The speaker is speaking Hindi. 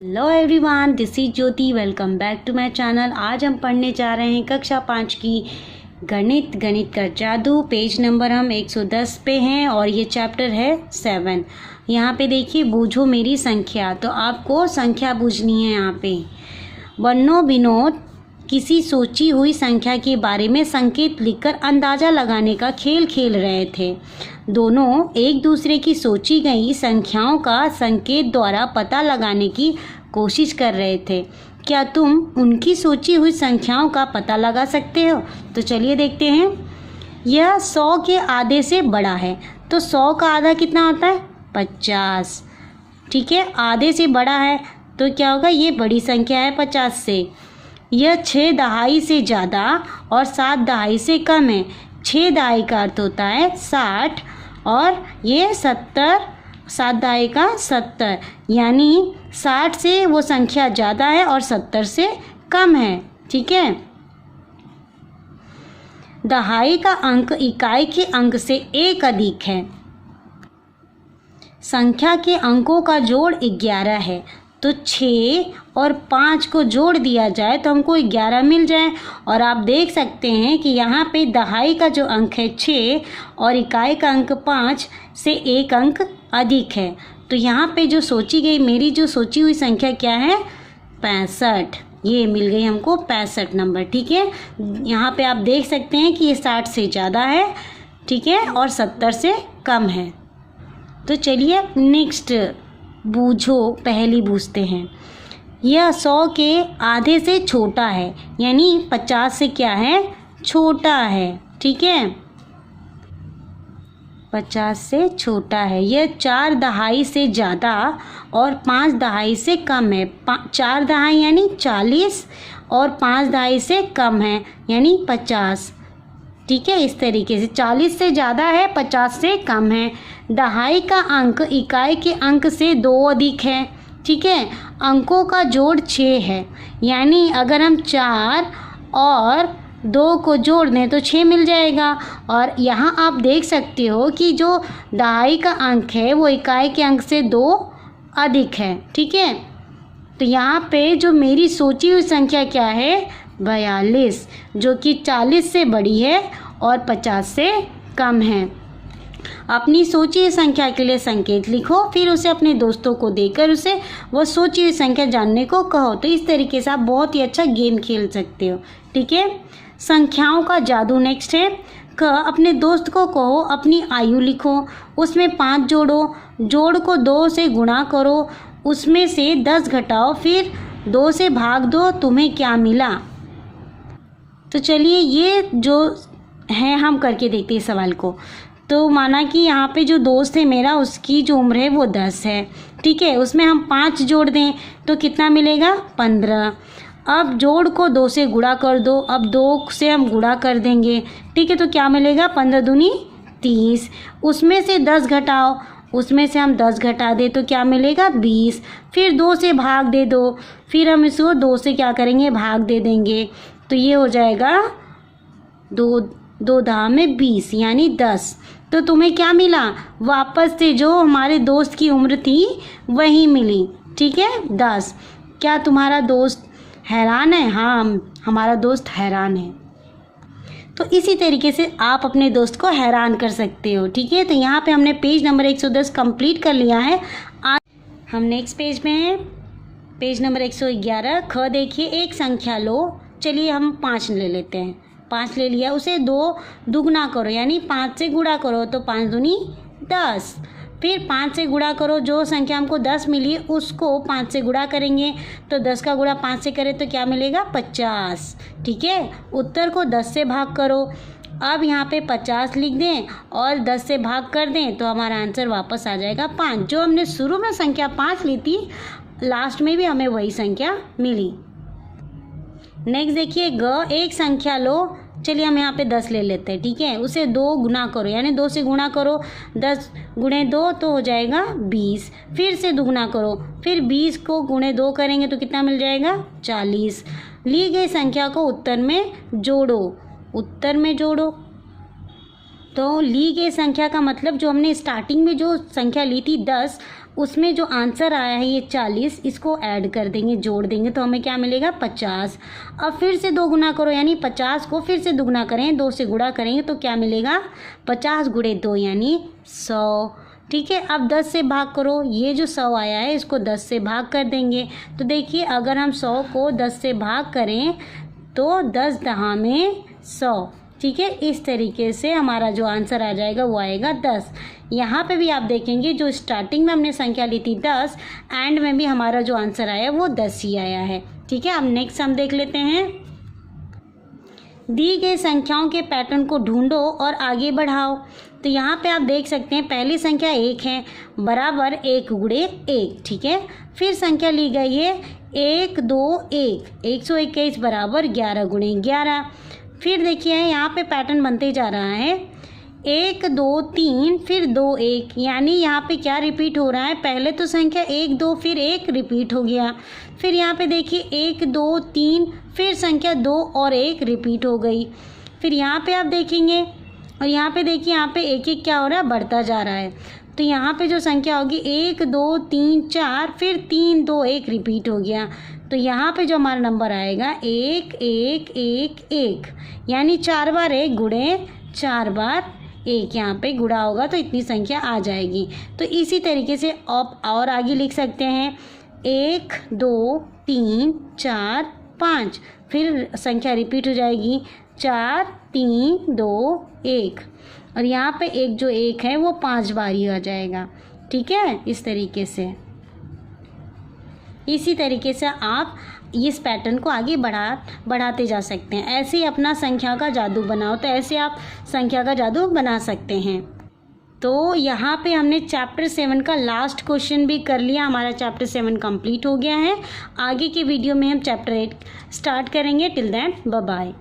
Hello everyone, this is Jyoti. Welcome back to my channel. आज हम पढ़ने जा रहे हैं कक्षा 5 की गणित का जादू। पेज नंबर हम 110 पे हैं और ये चैप्टर है 7। यहाँ पे देखिए, बूझो मेरी संख्या। तो आपको संख्या बूझनी है। यहाँ पे बन्नो विनोद किसी सोची हुई संख्या के बारे में संकेत लिखकर अंदाज़ा लगाने का खेल खेल रहे थे। दोनों एक दूसरे की सोची गई संख्याओं का संकेत द्वारा पता लगाने की कोशिश कर रहे थे। क्या तुम उनकी सोची हुई संख्याओं का पता लगा सकते हो? तो चलिए देखते हैं। यह 100 के आधे से बड़ा है। तो 100 का आधा कितना होता है? 50। ठीक है, आधे से बड़ा है तो क्या होगा? ये बड़ी संख्या है 50 से। यह 6 दहाई से ज़्यादा और 7 दहाई से कम है। 6 दहाई का अर्थ होता है 60 और ये 70, 7 दहाई का 70, यानी 60 से वो संख्या ज़्यादा है और 70 से कम है। ठीक है, दहाई का अंक इकाई के अंक से 1 अधिक है। संख्या के अंकों का जोड़ 11 है। तो 6 और 5 को जोड़ दिया जाए तो हमको 11 मिल जाए। और आप देख सकते हैं कि यहाँ पे दहाई का जो अंक है 6 और इकाई का अंक 5 से 1 अंक अधिक है। तो यहाँ पे जो सोची गई, मेरी जो सोची हुई संख्या क्या है? 65। ये मिल गई हमको 65 नंबर। ठीक है, यहाँ पे आप देख सकते हैं कि ये 60 से ज़्यादा है, ठीक है, और 70 से कम है। तो चलिए नेक्स्ट बूझो पहली बूझते हैं। यह 100 के आधे से छोटा है, यानी 50 से क्या है? छोटा है। ठीक है, 50 से छोटा है। यह 4 दहाई से ज़्यादा और 5 दहाई से कम है। 4 दहाई यानी 40 और 5 दहाई से कम है यानी 50। ठीक है, इस तरीके से 40 से ज़्यादा है, 50 से कम है। दहाई का अंक इकाई के अंक से 2 अधिक है। ठीक है, अंकों का जोड़ 6 है, यानी अगर हम 4 और 2 को जोड़ दें तो 6 मिल जाएगा। और यहाँ आप देख सकते हो कि जो दहाई का अंक है वो इकाई के अंक से 2 अधिक है। ठीक है, तो यहाँ पे जो मेरी सोची हुई संख्या क्या है? 42, जो कि 40 से बड़ी है और 50 से कम है। अपनी सोची हुई संख्या के लिए संकेत लिखो, फिर उसे अपने दोस्तों को देकर उसे वो सोची हुई संख्या जानने को कहो। तो इस तरीके से आप बहुत ही अच्छा गेम खेल सकते हो। ठीक है, संख्याओं का जादू नेक्स्ट है। अपने दोस्त को कहो अपनी आयु लिखो, उसमें 5 जोड़ो, जोड़ को 2 से गुणा करो, उसमें से 10 घटाओ, फिर 2 से भाग दो, तुम्हें क्या मिला? तो चलिए ये जो है हम करके देखते हैं सवाल को। तो माना कि यहाँ पे जो दोस्त है मेरा, उसकी जो उम्र है वो 10 है। ठीक है, उसमें हम 5 जोड़ दें तो कितना मिलेगा? 15। अब जोड़ को 2 से गुणा कर दो। अब 2 से हम गुणा कर देंगे। ठीक है, तो क्या मिलेगा? 15 दूनी 30। उसमें से 10 घटाओ, उसमें से हम 10 घटा दे तो क्या मिलेगा? 20। फिर 2 से भाग दे दो, फिर हम इसको 2 से क्या करेंगे? भाग दे देंगे। तो ये हो जाएगा 2 दहा में 20 यानी 10। तो तुम्हें क्या मिला? वापस से जो हमारे दोस्त की उम्र थी वही मिली। ठीक है, 10। क्या तुम्हारा दोस्त हैरान है? हाँ, हमारा दोस्त हैरान है। तो इसी तरीके से आप अपने दोस्त को हैरान कर सकते हो। ठीक है, तो यहाँ पे हमने पेज नंबर 110 कंप्लीट कर लिया है। आज हम नेक्स्ट पेज में हैं, पेज नंबर 111। ख देखिए, एक संख्या लो। चलिए हम 5 ले लेते हैं। 5 ले लिया, उसे 2 दुगना करो, यानी 5 से गुणा करो तो 5 दूनी 10। फिर 5 से गुणा करो, जो संख्या हमको 10 मिली उसको 5 से गुणा करेंगे तो 10 का गुणा 5 से करें तो क्या मिलेगा? 50। ठीक है, उत्तर को 10 से भाग करो। अब यहाँ पे 50 लिख दें और 10 से भाग कर दें तो हमारा आंसर वापस आ जाएगा 5। जो हमने शुरू में संख्या 5 ली थी, लास्ट में भी हमें वही संख्या मिली। नेक्स्ट देखिए, ग एक संख्या लो। चलिए हम यहाँ पे 10 ले लेते हैं। ठीक है, उसे 2 गुना करो, यानी 2 से गुणा करो। 10 गुणे 2 तो हो जाएगा 20। फिर से दुगुना करो, फिर 20 को गुणे 2 करेंगे तो कितना मिल जाएगा? 40। ली गई संख्या को उत्तर में जोड़ो। उत्तर में जोड़ो तो ली गई संख्या का मतलब जो हमने स्टार्टिंग में जो संख्या ली थी 10, उसमें जो आंसर आया है ये 40, इसको ऐड कर देंगे, जोड़ देंगे तो हमें क्या मिलेगा 50। अब फिर से 2 गुना करो, यानी 50 को फिर से दुगुना करें, 2 से गुणा करेंगे तो क्या मिलेगा 50 गुणे 2 यानी 100। ठीक है, अब 10 से भाग करो, ये जो 100 आया है इसको 10 से भाग कर देंगे। तो देखिए अगर हम 100 को 10 से भाग करें तो 10 दहा में 100। ठीक है, इस तरीके से हमारा जो आंसर आ जाएगा वो आएगा 10। यहाँ पे भी आप देखेंगे जो स्टार्टिंग में हमने संख्या ली थी 10, एंड में भी हमारा जो आंसर आया वो 10 ही आया है। ठीक है, अब नेक्स्ट हम देख लेते हैं। दी गई संख्याओं के पैटर्न को ढूंढो और आगे बढ़ाओ। तो यहाँ पे आप देख सकते हैं पहली संख्या 1 है, बराबर 1 गुणे 1। ठीक है, फिर संख्या ली गई है 1 2 1, 121 बराबर 11 गुणे 11। फिर देखिए यहाँ पे पैटर्न बनते जा रहा है 1 2 3 फिर 2 1, यानी यहाँ पे क्या रिपीट हो रहा है, पहले तो संख्या 1 2 फिर 1 रिपीट हो गया। फिर यहाँ पे देखिए 1 2 3 फिर संख्या 2 और 1 रिपीट हो गई। फिर यहाँ पे आप देखेंगे और यहाँ पे देखिए यहाँ पे 1 1 क्या हो रहा है, बढ़ता जा रहा है। तो यहाँ पे जो संख्या होगी 1 2 3 4 फिर 3 2 1 रिपीट हो गया। तो यहाँ पे जो हमारा नंबर आएगा 1 1 1 1, यानी 4 बार 1 गुणे 4 बार 1, यहाँ पे गुणा होगा तो इतनी संख्या आ जाएगी। तो इसी तरीके से आप और आगे लिख सकते हैं 1 2 3 4 5, फिर संख्या रिपीट हो जाएगी 4 3 2 1, और यहाँ पे एक जो 1 है वो 5 बार ही आ जाएगा। ठीक है, इस तरीके से इसी तरीके से आप इस पैटर्न को आगे बढ़ाते जा सकते हैं। ऐसे ही अपना संख्या का जादू बनाओ, तो ऐसे आप संख्या का जादू बना सकते हैं। तो यहाँ पे हमने चैप्टर 7 का लास्ट क्वेश्चन भी कर लिया, हमारा चैप्टर 7 कंप्लीट हो गया है। आगे के वीडियो में हम चैप्टर 8 स्टार्ट करेंगे। Till then bye bye.